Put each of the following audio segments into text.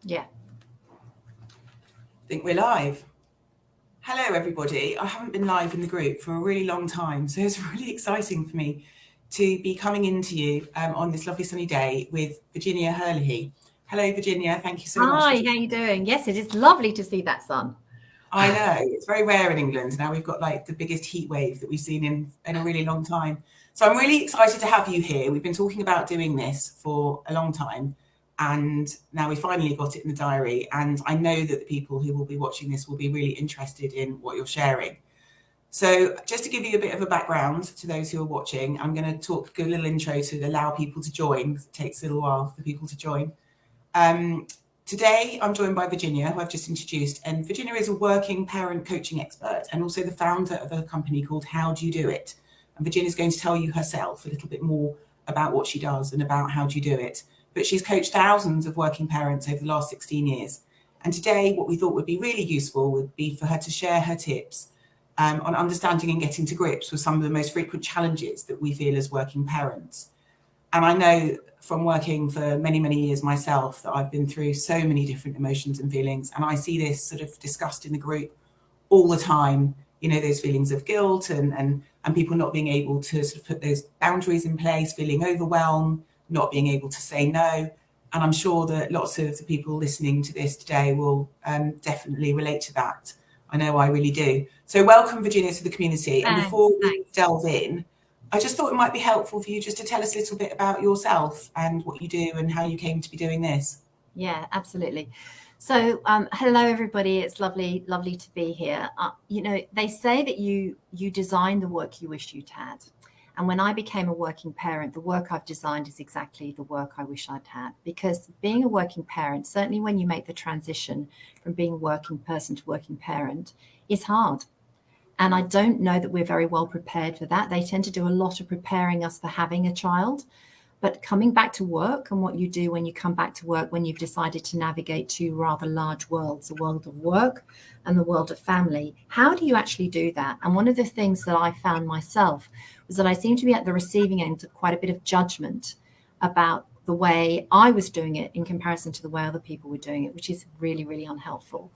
Yeah. I think we're live. Hello, everybody. I haven't been live in the group for a really long time, so it's really exciting for me to be coming into you on this lovely sunny day with Virginia Herlihy. Hello, Virginia. Thank you so much Hi, for. how you doing? Yes, it is lovely to see that sun. I know it's very rare in England now. We've got like the biggest heat wave that we've seen in a really long time. So I'm really excited to have you here. We've been talking about doing this for a long time, and now we finally got it in the diary. And I know that the people who will be watching this will be really interested in what you're sharing. So just to give you a bit of a background to those who are watching, I'm going to give a little intro to allow people to join, because it takes a little while for people to join. Today, I'm joined by Virginia, who I've just introduced, and Virginia is a working parent coaching expert and also the founder of a company called How Do You Do It? And Virginia is going to tell you herself a little bit more about what she does and about how do you do it. But she's coached thousands of working parents over the last 16 years. And today, what we thought would be really useful would be for her to share her tips on understanding and getting to grips with some of the most frequent challenges that we feel as working parents. And I know from working for many, many years myself that I've been through so many different emotions and feelings. And I see this sort of discussed in the group all the time, those feelings of guilt and people not being able to sort of put those boundaries in place, feeling overwhelmed, not being able to say no. And I'm sure that lots of the people listening to this today will definitely relate to that. I know I really do. So welcome, Virginia, to the community. And before we delve in, I just thought it might be helpful for you just to tell us a little bit about yourself and what you do and how you came to be doing this. Yeah, absolutely. So, hello everybody. It's lovely to be here. They say that you design the work you wish you'd had. And when I became a working parent, the work I've designed is exactly the work I wish I'd had. Because being a working parent, certainly when you make the transition from being a working person to working parent, is hard. And I don't know that we're very well prepared for that. They tend to do a lot of preparing us for having a child. But coming back to work and what you do when you come back to work, when you've decided to navigate two rather large worlds, the world of work and the world of family, how do you actually do that? And one of the things that I found myself was that I seemed to be at the receiving end of quite a bit of judgment about the way I was doing it in comparison to the way other people were doing it, which is really, really unhelpful.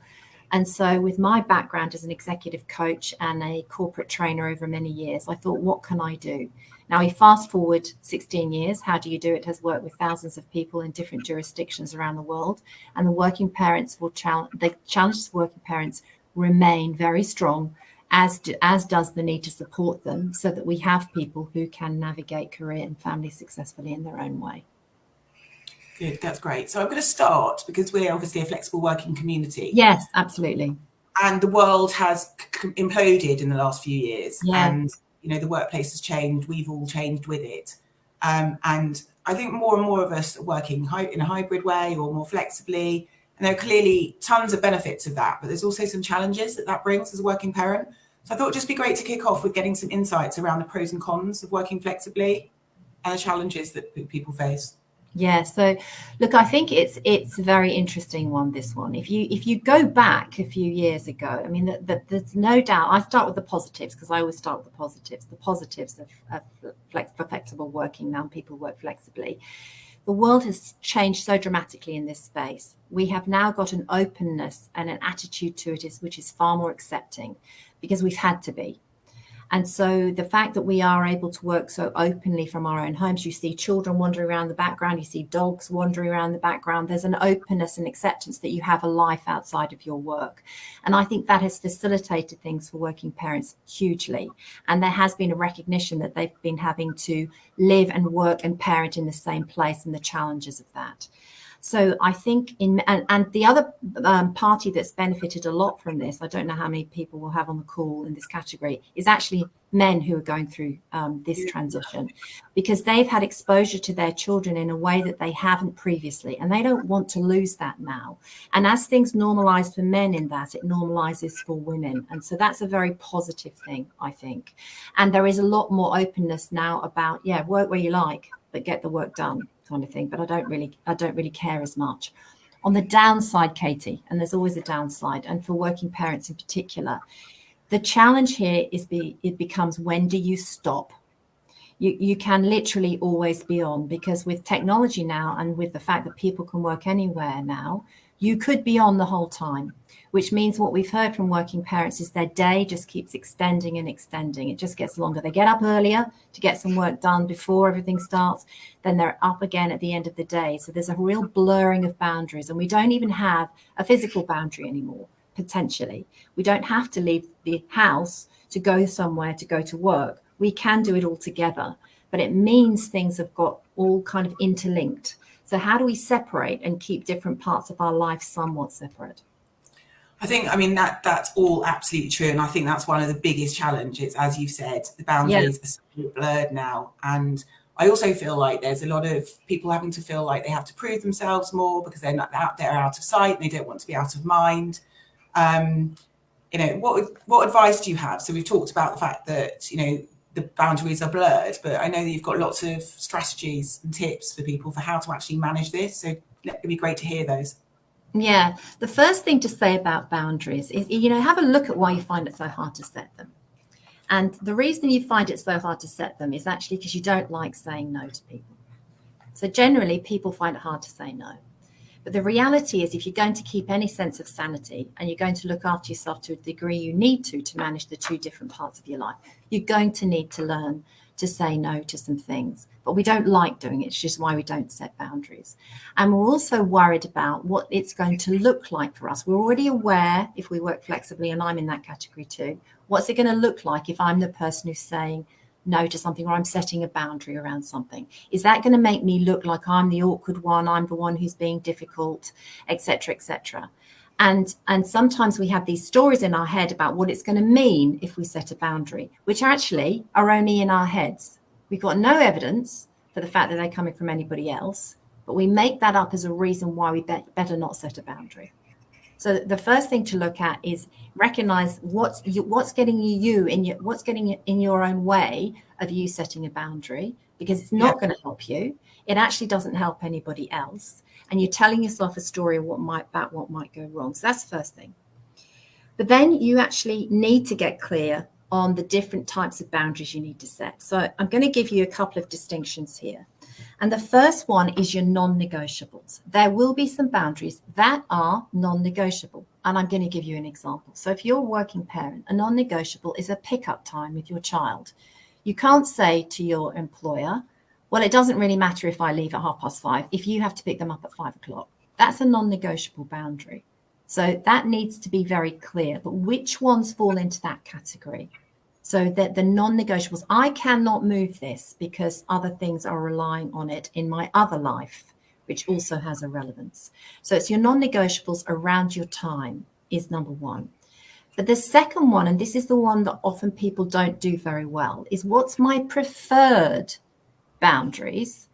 And so with my background as an executive coach and a corporate trainer over many years, I thought, what can I do? Now, we fast forward 16 years. How Do You Do It has worked with thousands of people in different jurisdictions around the world. And the challenges of working parents remain very strong, as does the need to support them so that we have people who can navigate career and family successfully in their own way. Good, that's great. So I'm going to start because we're obviously a flexible working community. Yes, absolutely. And the world has imploded in the last few years. Yeah. And, the workplace has changed. We've all changed with it. And I think more and more of us are working in a hybrid way or more flexibly. And there are clearly tons of benefits of that, but there's also some challenges that brings as a working parent. So I thought it'd just be great to kick off with getting some insights around the pros and cons of working flexibly and the challenges that people face. Yeah, so look, I think it's a very interesting one, this one. If you go back a few years ago, I mean, there's no doubt. I start with the positives because I always start with the positives. The positives of flexible working now, people work flexibly. The world has changed so dramatically in this space. We have now got an openness and an attitude to it which is far more accepting because we've had to be. And so the fact that we are able to work so openly from our own homes, you see children wandering around the background, you see dogs wandering around the background, there's an openness and acceptance that you have a life outside of your work. And I think that has facilitated things for working parents hugely. And there has been a recognition that they've been having to live and work and parent in the same place and the challenges of that. So I think and the other party that's benefited a lot from this, I don't know how many people we'll have on the call in this category, is actually men who are going through this transition, because they've had exposure to their children in a way that they haven't previously, and they don't want to lose that now. And as things normalize for men in that, it normalizes for women. And so that's a very positive thing, I think. And there is a lot more openness now about, work where you like, but get the work done, kind of thing. But I don't really care as much. On the downside, Katie, and there's always a downside, and for working parents in particular, the challenge here is it becomes, when do you stop? You can literally always be on, because with technology now and with the fact that people can work anywhere now, you could be on the whole time, which means what we've heard from working parents is their day just keeps extending and extending. It just gets longer. They get up earlier to get some work done before everything starts. Then they're up again at the end of the day. So there's a real blurring of boundaries, and we don't even have a physical boundary anymore, potentially. We don't have to leave the house to go somewhere to go to work. We can do it all together, but it means things have got all kind of interlinked. So how do we separate and keep different parts of our life somewhat separate? I mean, that's all absolutely true. And I think that's one of the biggest challenges, as you've said, the boundaries are so blurred now. And I also feel like there's a lot of people having to feel like they have to prove themselves more because they're not out there, out of sight, and they don't want to be out of mind. You know, what advice do you have? So we've talked about the fact that, you know, the boundaries are blurred, but I know that you've got lots of strategies and tips for people for how to actually manage this. So it'd be great to hear those. Yeah, the first thing to say about boundaries is, you know, have a look at why you find it so hard to set them. And the reason you find it so hard to set them is actually because you don't like saying no to people. So generally, people find it hard to say no. But the reality is, if you're going to keep any sense of sanity and you're going to look after yourself to a degree you need to manage the two different parts of your life, you're going to need to learn to say no to some things. But we don't like doing it. It's just why we don't set boundaries. And we're also worried about what it's going to look like for us. We're already aware, if we work flexibly, and I'm in that category too, what's it going to look like if I'm the person who's saying no to something, or I'm setting a boundary around something? Is that going to make me look like I'm the awkward one, I'm the one who's being difficult, etc., etc.? And sometimes we have these stories in our head about what it's going to mean if we set a boundary, which actually are only in our heads. We've got no evidence for the fact that they're coming from anybody else, but we make that up as a reason why we better not set a boundary. So the first thing to look at is recognize what's getting in your own way of you setting a boundary, because it's not going to help you. It actually doesn't help anybody else. And you're telling yourself a story of what might go wrong. So that's the first thing. But then you actually need to get clear on the different types of boundaries you need to set. So I'm going to give you a couple of distinctions here. And the first one is your non-negotiables. There will be some boundaries that are non-negotiable. And I'm going to give you an example. So if you're a working parent, a non-negotiable is a pickup time with your child. You can't say to your employer, well, it doesn't really matter if I leave at 5:30 if you have to pick them up at 5 o'clock. That's a non-negotiable boundary. So that needs to be very clear. But which ones fall into that category? So that the non-negotiables, I cannot move this because other things are relying on it in my other life, which also has a relevance. So it's your non-negotiables around your time is number one. But the second one, and this is the one that often people don't do very well, is what's my preferred boundaries,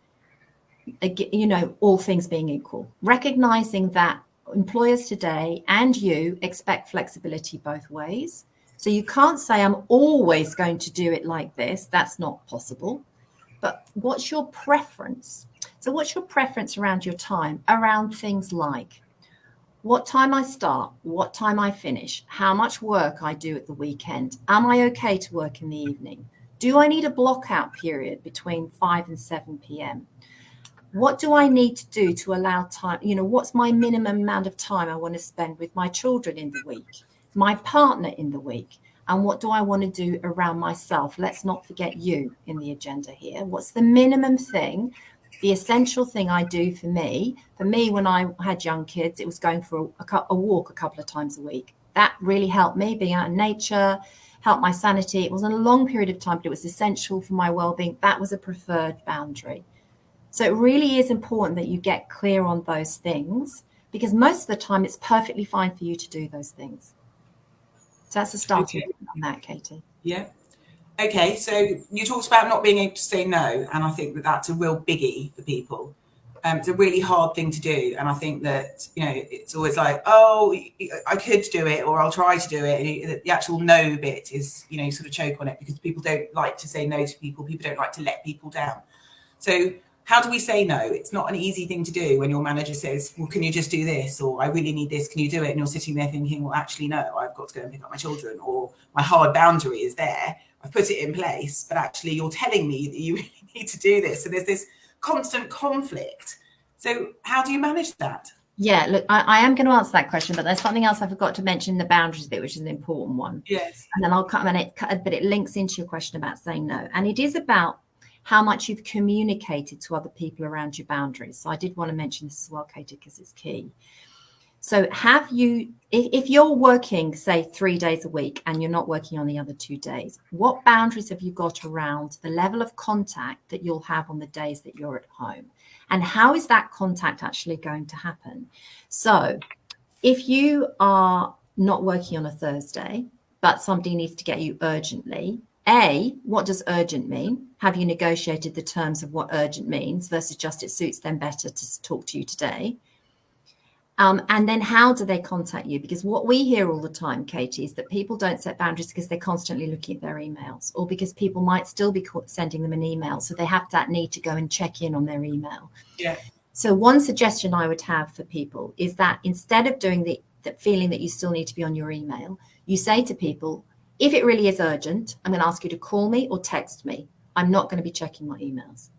you know, all things being equal. Recognizing that employers today and you expect flexibility both ways. So you can't say I'm always going to do it like this. That's not possible. But what's your preference? So what's your preference around your time, around things like what time I start, what time I finish, how much work I do at the weekend? Am I okay to work in the evening? Do I need a block out period between 5 and 7 p.m.? What do I need to do to allow time? You know, what's my minimum amount of time I want to spend with my children in the week, my partner in the week? And what do I want to do around myself? Let's not forget you in the agenda here. What's the minimum thing, the essential thing I do for me? For me, when I had young kids, it was going for a walk a couple of times a week. That really helped me, being out in nature, helped my sanity. It wasn't a long period of time, but it was essential for my well-being. That was a preferred boundary. So it really is important that you get clear on those things, because most of the time it's perfectly fine for you to do those things. So that's a starting point on that, Katie. Yeah. Okay. So you talked about not being able to say no. And I think that that's a real biggie for people. It's a really hard thing to do. And I think that, you know, it's always like, oh, I could do it, or I'll try to do it. And the actual no bit is, you know, you sort of choke on it because people don't like to say no to people. People don't like to let people down. So how do we say no? It's not an easy thing to do when your manager says, well, can you just do this? Or I really need this. Can you do it? And you're sitting there thinking, well, actually, no, I've got to go and pick up my children, or my hard boundary is there. I've put it in place, but actually you're telling me that you really need to do this. So there's this constant conflict. So how do you manage that? Yeah, look, I am going to answer that question, but there's something else I forgot to mention in the boundaries bit, which is an important one. Yes. And then I'll cut it, but it links into your question about saying no. And it is about how much you've communicated to other people around your boundaries. So I did want to mention this as well, Katie, because it's key. So have you, if you're working, say, 3 days a week and you're not working on the other 2 days, what boundaries have you got around the level of contact that you'll have on the days that you're at home? And how is that contact actually going to happen? So if you are not working on a Thursday, but somebody needs to get you urgently, what does urgent mean? Have you negotiated the terms of what urgent means versus just it suits them better to talk to you today? And then how do they contact you? Because what we hear all the time, Katie, is that people don't set boundaries because they're constantly looking at their emails, or because people might still be sending them an email. So they have that need to go and check in on their email. Yeah. So one suggestion I would have for people is that instead of doing the feeling that you still need to be on your email, you say to people, if it really is urgent, I'm going to ask you to call me or text me. I'm not going to be checking my emails.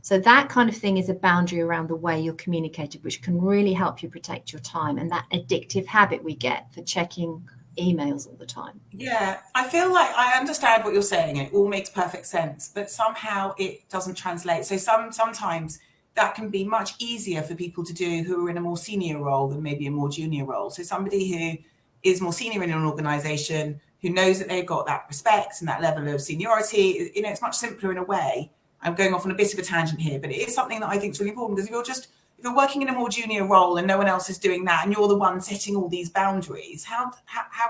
So that kind of thing is a boundary around the way you're communicated, which can really help you protect your time and that addictive habit we get for checking emails all the time. Yeah, I feel like I understand what you're saying. It all makes perfect sense, but somehow it doesn't translate. So sometimes that can be much easier for people to do who are in a more senior role than maybe a more junior role. So somebody who is more senior in an organization, who knows that they've got that respect and that level of seniority, it's much simpler in a way. I'm going off on a bit of a tangent here, but it is something that I think is really important, because if you're working in a more junior role and no one else is doing that, and you're the one setting all these boundaries, how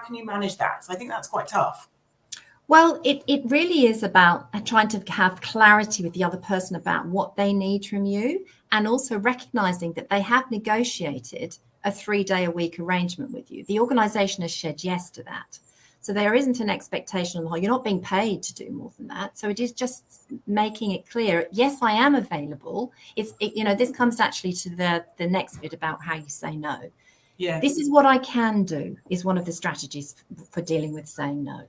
can you manage that? So I think that's quite tough. Well, it really is about trying to have clarity with the other person about what they need from you, and also recognizing that they have negotiated a 3-day-a-week arrangement with you. The organization has said yes to that. So there isn't an expectation on the whole. You're not being paid to do more than that. So it is just making it clear, yes, I am available. This comes actually to the next bit about how you say no. Yeah. This is what I can do is one of the strategies for dealing with saying no.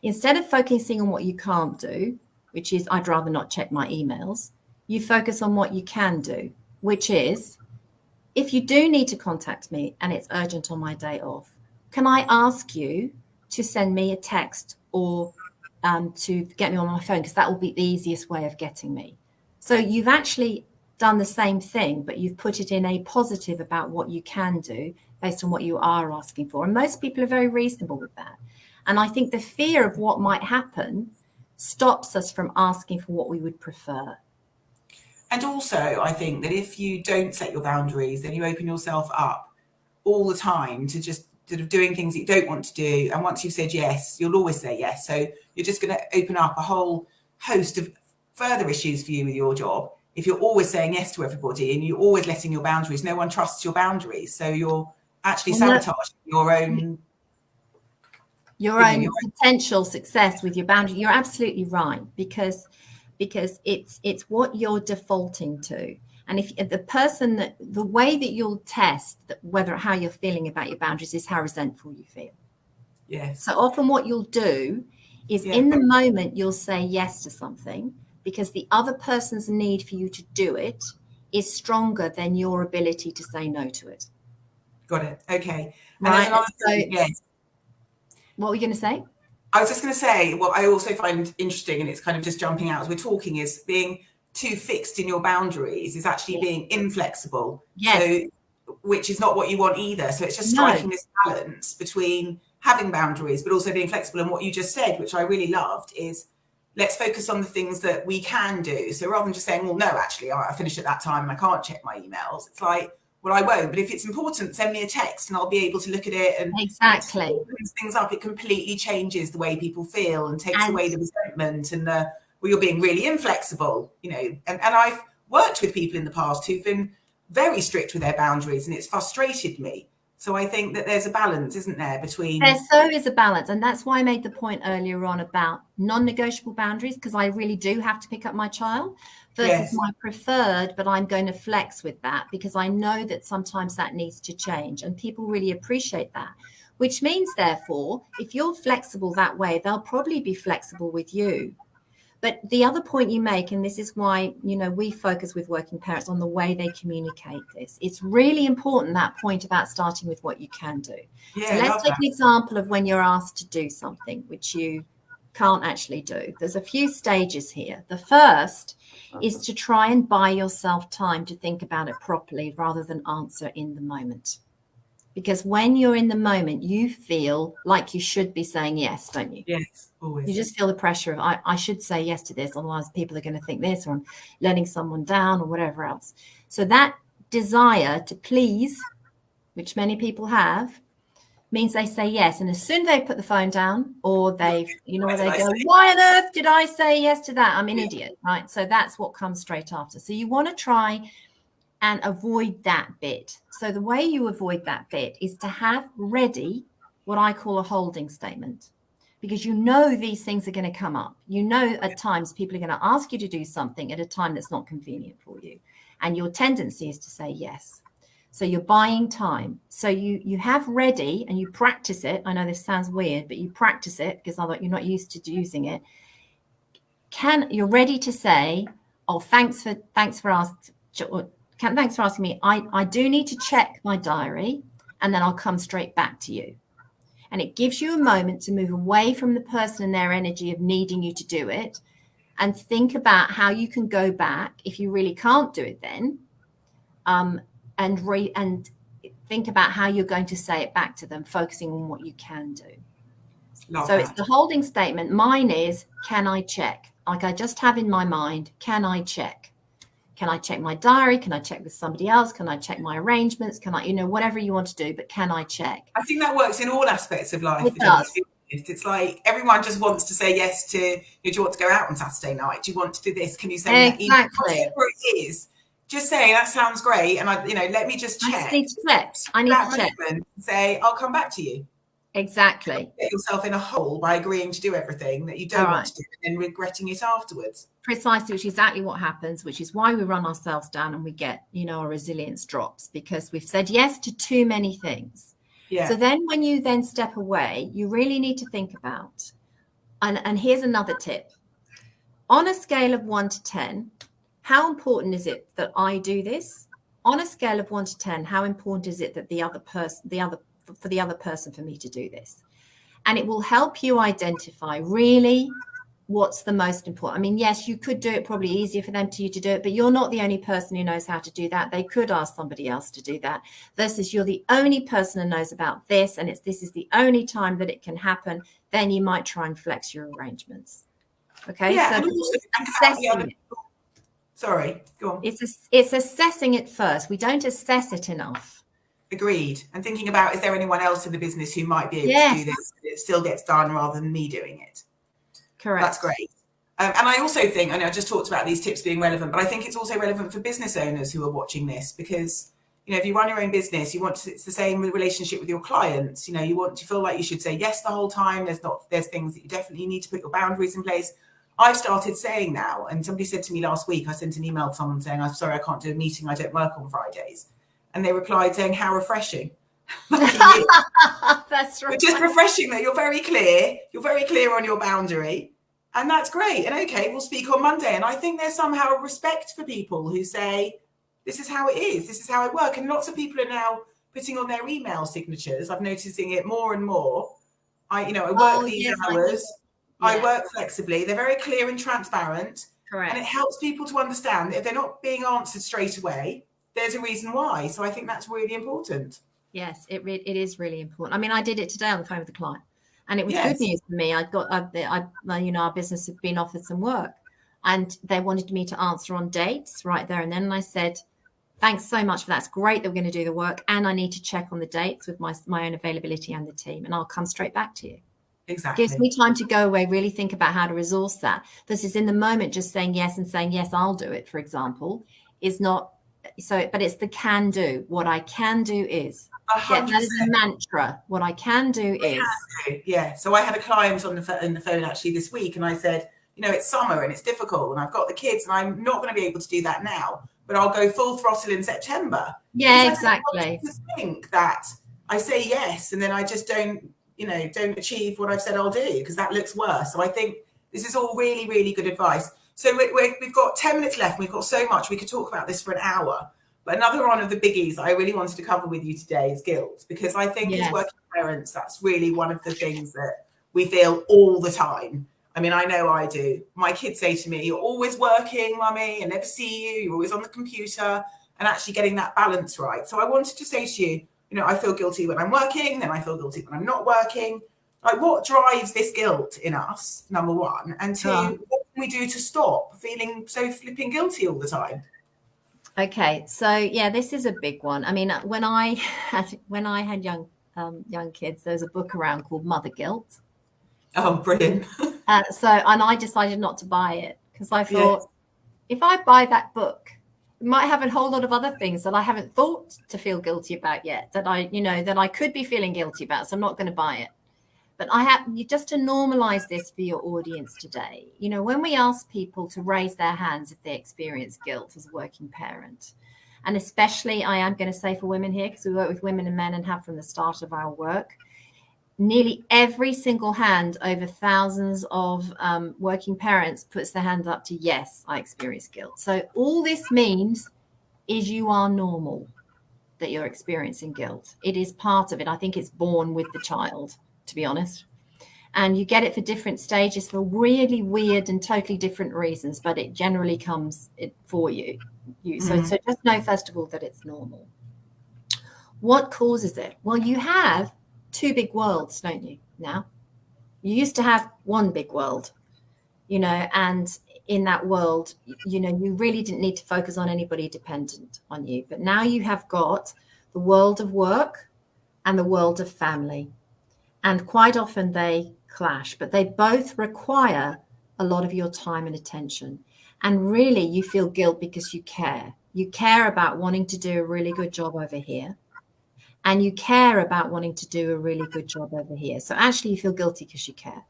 Instead of focusing on what you can't do, which is I'd rather not check my emails, you focus on what you can do, which is if you do need to contact me and it's urgent on my day off, can I ask you to send me a text or to get me on my phone, because that will be the easiest way of getting me. So you've actually done the same thing, but you've put it in a positive about what you can do based on what you are asking for. And most people are very reasonable with that. And I think the fear of what might happen stops us from asking for what we would prefer. And also, I think that if you don't set your boundaries, then you open yourself up all the time to just sort of doing things that you don't want to do. And once you've said yes, you'll always say yes. So you're just going to open up a whole host of further issues for you with your job. If you're always saying yes to everybody and you're always letting your boundaries, no one trusts your boundaries. So you're actually sabotaging your own potential success with your boundary. You're absolutely right, because it's what you're defaulting to. And if the way that you'll test how you're feeling about your boundaries is how resentful you feel. Yes. So often what you'll do is in the moment, you'll say yes to something because the other person's need for you to do it is stronger than your ability to say no to it. Got it. Okay. And there's another thing. Yes. What were you going to say? I was just going to say, what I also find interesting, and it's kind of just jumping out as we're talking, is being too fixed in your boundaries is actually being inflexible. Yes. So, which is not what you want either. So it's just striking this balance between having boundaries, but also being flexible. And what you just said, which I really loved, is let's focus on the things that we can do. So rather than just saying, well, no, actually, I finish at that time and I can't check my emails. It's like, well, I won't. But if it's important, send me a text and I'll be able to look at it. And exactly opens things up. It completely changes the way people feel and takes away the resentment and you're being really inflexible, And I've worked with people in the past who've been very strict with their boundaries, and it's frustrated me. So I think that there's a balance, isn't there, between... There so is a balance. And that's why I made the point earlier on about non-negotiable boundaries, because I really do have to pick up my child versus my preferred, but I'm going to flex with that because I know that sometimes that needs to change. And people really appreciate that. which means, therefore, if you're flexible that way, they'll probably be flexible with you. But the other point you make, and this is why, we focus with working parents on the way they communicate this. It's really important, that point about starting with what you can do. Yeah, so let's take an example of when you're asked to do something which you can't actually do. There's a few stages here. The first is to try and buy yourself time to think about it properly rather than answer in the moment. Because when you're in the moment, you feel like you should be saying yes, don't you? Yes, always. You just feel the pressure of, I should say yes to this, otherwise people are going to think this, or I'm letting someone down, or whatever else. So that desire to please, which many people have, means they say yes. And as soon as they put the phone down, or they go, why on earth did I say yes to that? I'm an idiot, right? So that's what comes straight after. So you want to try and avoid that bit. So the way you avoid that bit is to have ready what I call a holding statement, because these things are going to come up. At times people are going to ask you to do something at a time that's not convenient for you, and your tendency is to say yes. So you're buying time. So you have ready, and you practice it. I know this sounds weird, but you practice it because you're not used to using it. You're ready to say, oh, thanks for asking me. I do need to check my diary, and then I'll come straight back to you. And it gives you a moment to move away from the person and their energy of needing you to do it, and think about how you can go back if you really can't do it then, and think about how you're going to say it back to them, focusing on what you can do. It's the holding statement. Mine is, can I check? Like I just have in my mind, can I check? Can I check my diary? Can I check with somebody else? Can I check my arrangements? Can I, whatever you want to do, but can I check? I think that works in all aspects of life. It does. It's like everyone just wants to say yes to, do you want to go out on Saturday night? Do you want to do this? Can you send me that email? Whatever it is, just say, that sounds great. And let me just check. I need to check. Say, I'll come back to you. Exactly. Get yourself in a hole by agreeing to do everything that you don't want to do and then regretting it afterwards. Precisely, which is exactly what happens, which is why we run ourselves down and we get, our resilience drops, because we've said yes to too many things. Yeah. So then when you then step away, you really need to think about, and here's another tip. On a scale of 1 to 10, how important is it that I do this? On a scale of 1 to 10, how important is it that for the other person for me to do this? And it will help you identify really what's the most important. I mean, yes, you could do it, probably easier for them to do it, but you're not the only person who knows how to do that. They could ask somebody else to do that, versus you're the only person who knows about this, and this is the only time that it can happen. Then you might try and flex your arrangements. Okay. Yeah, so sorry, go on. It's assessing it first. We don't assess it enough. Agreed. And thinking about, is there anyone else in the business who might be able to do this? It still gets done rather than me doing it. Correct. That's great. And I also think, I know I just talked about these tips being relevant, but I think it's also relevant for business owners who are watching this, because, if you run your own business, it's the same relationship with your clients. You want to feel like you should say yes the whole time. There's things that you definitely need to put your boundaries in place. I've started saying now, and somebody said to me last week, I sent an email to someone saying, I'm sorry, I can't do a meeting. I don't work on Fridays. And they replied saying, how refreshing. That's right. But just refreshing that you're very clear on your boundary. And that's great. And okay, we'll speak on Monday. And I think there's somehow a respect for people who say, this is how it is. This is how I work. And lots of people are now putting on their email signatures. I'm noticing it more and more. I work these hours. I work flexibly. They're very clear and transparent. Correct. And it helps people to understand that if they're not being answered straight away, there's a reason why. So I think that's really important. Yes, it is really important. I mean, I did it today on the phone with a client, and it was good news for me. Our business had been offered some work, and they wanted me to answer on dates right there and then. And I said, thanks so much for that. It's great that we're going to do the work, and I need to check on the dates with my own availability and the team, and I'll come straight back to you. Exactly. Gives me time to go away, really think about how to resource that. This is in the moment, just saying yes and saying, yes, I'll do it, for example, is not so, but it's the can do. What I can do is. That is a mantra. What I can do is. Yeah. So I had a client on the phone actually this week, and I said, it's summer and it's difficult, and I've got the kids, and I'm not going to be able to do that now, but I'll go full throttle in September. Yeah, exactly. I think that I say yes, and then I just don't achieve what I've said I'll do because that looks worse. So I think this is all really, really good advice. So we've got 10 minutes left. We've got so much. We could talk about this for an hour. But another one of the biggies that I really wanted to cover with you today is guilt, because I think as working parents, that's really one of the things that we feel all the time. I mean, I know I do. My kids say to me, "You're always working, mummy. I never see you. You're always on the computer," and actually getting that balance right. So I wanted to say to you, I feel guilty when I'm working, then I feel guilty when I'm not working. Like, what drives this guilt in us, number one? And two, what can we do to stop feeling so flipping guilty all the time? Okay, so yeah, this is a big one. I mean, when I had young kids, there's a book around called Mother Guilt. Oh, brilliant. And I decided not to buy it because I thought, if I buy that book, it might have a whole lot of other things that I haven't thought to feel guilty about yet, that I could be feeling guilty about. So I'm not going to buy it. But just to normalize this for your audience today, when we ask people to raise their hands if they experience guilt as a working parent, and especially I am going to say for women here, because we work with women and men and have from the start of our work, nearly every single hand over thousands of working parents puts their hands up to, yes, I experience guilt. So all this means is you are normal, that you're experiencing guilt. It is part of it. I think it's born with the child, to be honest. And you get it for different stages for really weird and totally different reasons, but it generally comes for you. So just know, first of all, that it's normal. What causes it? Well, you have two big worlds, don't you, now? You used to have one big world, and in that world, you really didn't need to focus on anybody dependent on you. But now you have got the world of work and the world of family. And quite often they clash, but they both require a lot of your time and attention. And really, you feel guilt because you care. You care about wanting to do a really good job over here. And you care about wanting to do a really good job over here. So actually, you feel guilty because you care.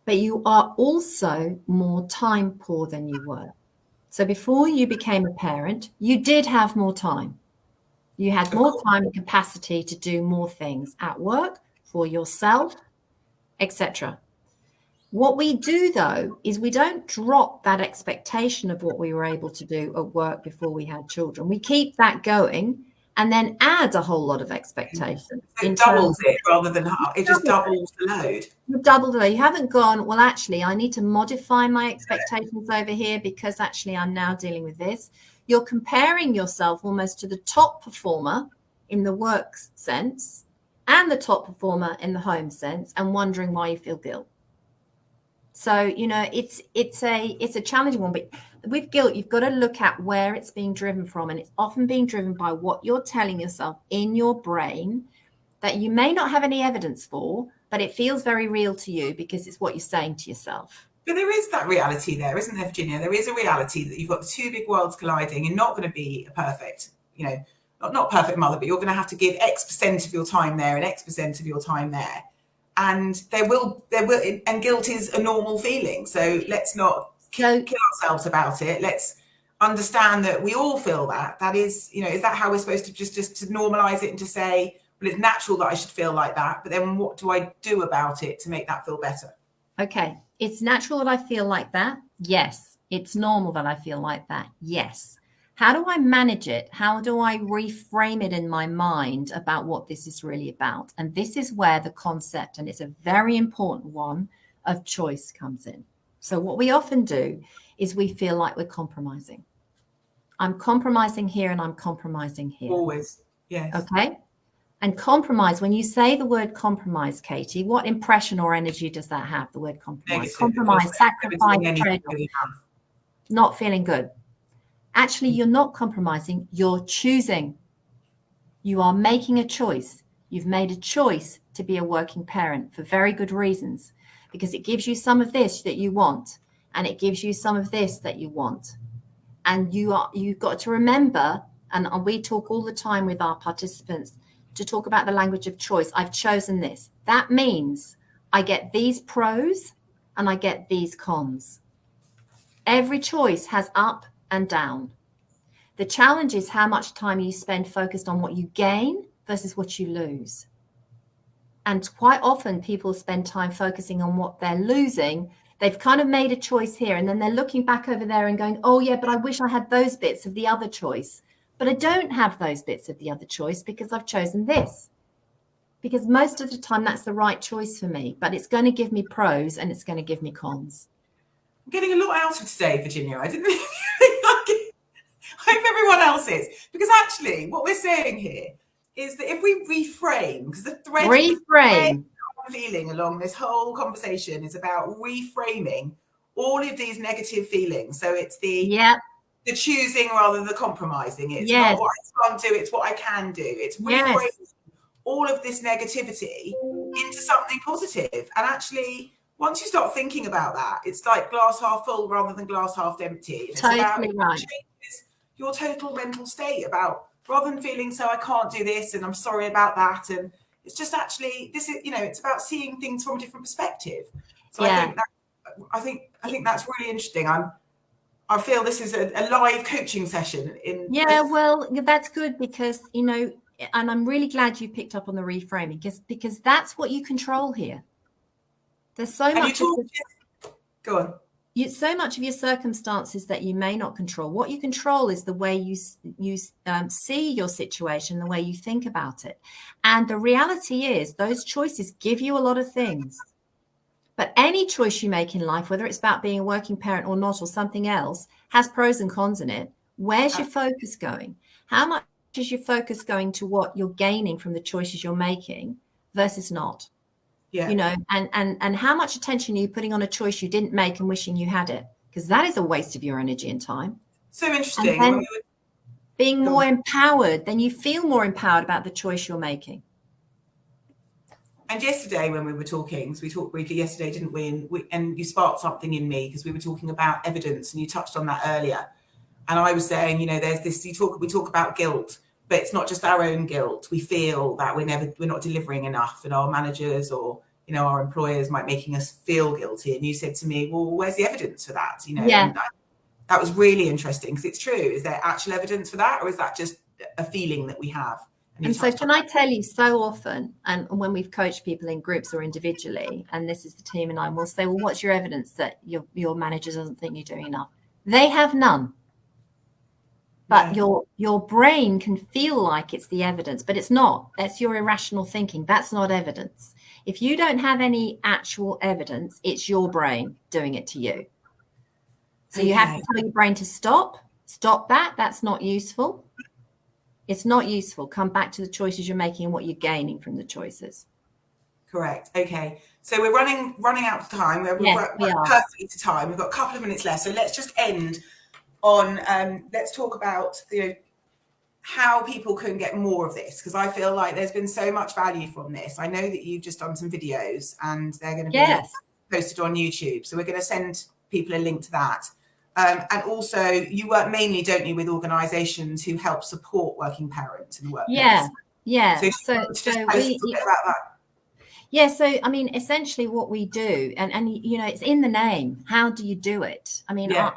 But you are also more time poor than you were. So before you became a parent, you did have more time. You had more time and capacity to do more things at work, for yourself, etc. What we do, though, is we don't drop that expectation of what we were able to do at work before we had children. We keep that going and then add a whole lot of expectation. It doubles it rather than half. It just doubles the load. You double the load. You haven't gone, well, actually, I need to modify my expectations over here because actually I'm now dealing with this. You're comparing yourself almost to the top performer in the work sense and the top performer in the home sense, and wondering why you feel guilt. So, it's a challenging one, but with guilt, you've got to look at where it's being driven from. And it's often being driven by what you're telling yourself in your brain that you may not have any evidence for, but it feels very real to you because it's what you're saying to yourself. But there is that reality there, isn't there, Virginia? There is a reality that you've got two big worlds colliding. You're not going to be a perfect, not perfect mother, but you're going to have to give X% of your time there and X% of your time there. And there will, and guilt is a normal feeling. So let's not kill ourselves about it. Let's understand that we all feel that. That is, is that how we're supposed to just to normalize it and to say, well, it's natural that I should feel like that. But then what do I do about it to make that feel better? Okay. It's natural that I feel like that. Yes. It's normal that I feel like that. Yes. How do I manage it? How do I reframe it in my mind about what this is really about? And this is where the concept, and it's a very important one, of choice comes in. So what we often do is we feel like we're compromising. I'm compromising here and I'm compromising here. Always. Yes. Okay. And compromise, when you say the word compromise, Katie, what impression or energy does that have, the word compromise? Negative. Compromise, sacrifice, trade-off, not feeling good. Actually, you're not compromising, you're choosing. You are making a choice. You've made a choice to be a working parent for very good reasons, because it gives you some of this that you want, and it gives you some of this that you want. And you've got to remember, and we talk all the time with our participants to talk about the language of choice. I've chosen this. That means I get these pros and I get these cons. Every choice has up and down. The challenge is how much time you spend focused on what you gain versus what you lose. And quite often people spend time focusing on what they're losing. They've kind of made a choice here, and then they're looking back over there and going, oh yeah, but I wish I had those bits of the other choice. But I don't have those bits of the other choice because I've chosen this. Because most of the time that's the right choice for me, but it's going to give me pros and it's going to give me cons. I'm getting a lot out of today, Virginia. I didn't really think I hope everyone else is. Because actually what we're saying here is that if we reframe, because the thread I'm feeling along this whole conversation is about reframing all of these negative feelings. So it's the choosing rather than the compromising. It's not what I can't do, it's what I can do. It's reframing all of this negativity into something positive. And actually, once you start thinking about that, it's like glass half full rather than glass half empty. It's about your total mental state, about rather than feeling so I can't do this and I'm sorry about that. And it's just actually, this is, you know, it's about seeing things from a different perspective. So I think that's really interesting. I feel this is a live coaching session. Well, that's good because, you know, and I'm really glad you picked up on the reframing because that's what you control here. There's so much. Go on. So much of your circumstances that you may not control. What you control is the way you see your situation, the way you think about it. And the reality is those choices give you a lot of things. But any choice you make in life, whether it's about being a working parent or not, or something else, has pros and cons in it. Where's your focus going? How much is your focus going to what you're gaining from the choices you're making versus not? You know, and how much attention are you putting on a choice you didn't make and wishing you had it? Because that is a waste of your energy and time. So interesting. And being more empowered, then you feel more empowered about the choice you're making. And yesterday when we were talking, so we talked briefly yesterday, didn't we? And you sparked something in me because we were talking about evidence and you touched on that earlier. And I was saying, you know, there's this, we talk about guilt, but it's not just our own guilt. We feel that we're not delivering enough, and our managers or, you know, our employers might making us feel guilty. And you said to me, well, where's the evidence for that? You know, and that was really interesting because it's true. Is there actual evidence for that, or is that just a feeling that we have? And so can I tell you, so often, and when we've coached people in groups or individually, and this is the team and I, will say, well, what's your evidence that your manager doesn't think you're doing enough? They have none. But your brain can feel like it's the evidence, but it's not. That's your irrational thinking. That's not evidence. If you don't have any actual evidence, it's your brain doing it to you. So you have to tell your brain to stop that. That's not useful. It's not useful. Come back to the choices you're making and what you're gaining from the choices. Correct. Okay. So we're running out of time. We're perfectly to time. We've got a couple of minutes left. So let's just end on, let's talk about, you know, how people can get more of this, because I feel like there's been so much value from this. I know that you've just done some videos and they're going to be posted on YouTube. So we're going to send people a link to that. And also you work mainly, don't you, with organisations who help support working parents in the workplace? So just post a bit about that. So I mean, essentially what we do, and you know, it's in the name. How do you do it? I mean, I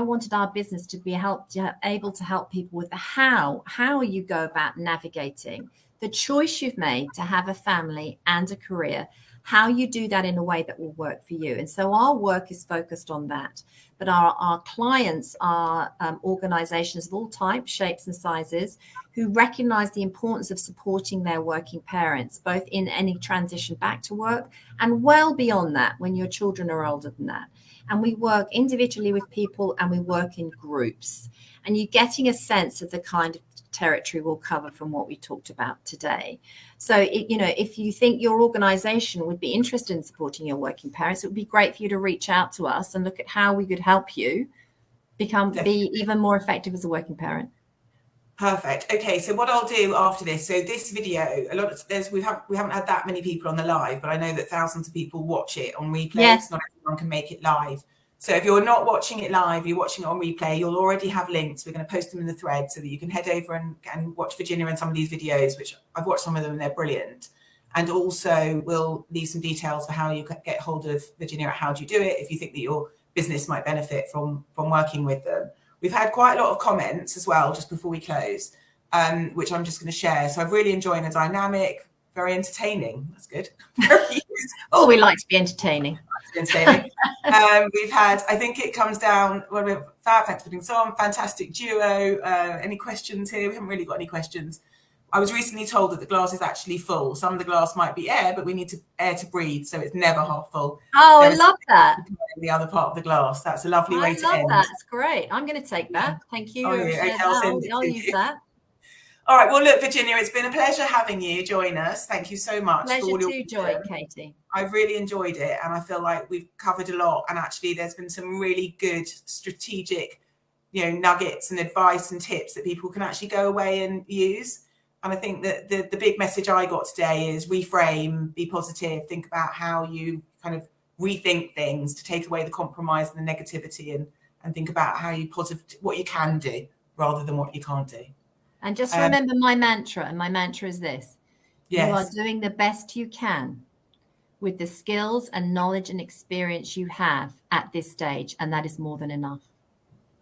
wanted our business to be able to help people with the how you go about navigating the choice you've made to have a family and a career, how you do that in a way that will work for you. And so our work is focused on that. But our clients are organizations of all types, shapes and sizes who recognize the importance of supporting their working parents, both in any transition back to work and well beyond that when your children are older than that. And we work individually with people and we work in groups. And you're getting a sense of the kind of territory we'll cover from what we talked about today. So, you know, if you think your organization would be interested in supporting your working parents, it would be great for you to reach out to us and look at how we could help you be even more effective as a working parent. Perfect. Okay, so what I'll do after this, so this video, we haven't had that many people on the live, but I know that thousands of people watch it on replay. Yes. Not everyone can make it live. So if you're not watching it live, you're watching it on replay, you'll already have links. We're going to post them in the thread so that you can head over and watch Virginia and some of these videos, which I've watched some of them and they're brilliant. And also we'll leave some details for how you get hold of Virginia at How Do You Do It if you think that your business might benefit from working with them. We've had quite a lot of comments as well, just before we close. which I'm just going to share. So I've really enjoyed the dynamic, very entertaining. That's good. Very useful. Oh, we like to be entertaining. We've had, I think it comes down, Fab, thanks for putting this on, fantastic duo. Any questions here? We haven't really got any questions. I was recently told that the glass is actually full. Some of the glass might be air, but we need air to breathe, so it's never half full. Oh, I love that. The other part of the glass. That's a lovely way to end. I love that. It's great. I'm going to take that. Thank you. Oh, yeah. Okay, I'll use that. All right. Well, look, Virginia, it's been a pleasure having you join us. Thank you so much. Pleasure to join, Katie. I've really enjoyed it, and I feel like we've covered a lot. And actually, there's been some really good strategic, nuggets and advice and tips that people can actually go away and use. And I think that the big message I got today is reframe, be positive, think about how you kind of rethink things to take away the compromise and the negativity, and think about how you what you can do rather than what you can't do. And just remember my mantra, and my mantra is this. Yes. You are doing the best you can with the skills and knowledge and experience you have at this stage, and that is more than enough.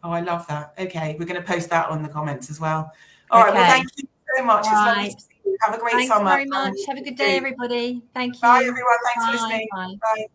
Oh, I love that. Okay, we're going to post that on the comments as well. All right, well, thank you so much. It's lovely to see you. Have a great summer. Thanks very much. Have a good day, everybody. Thank you. Bye, everyone. Thanks for listening. Bye. Bye.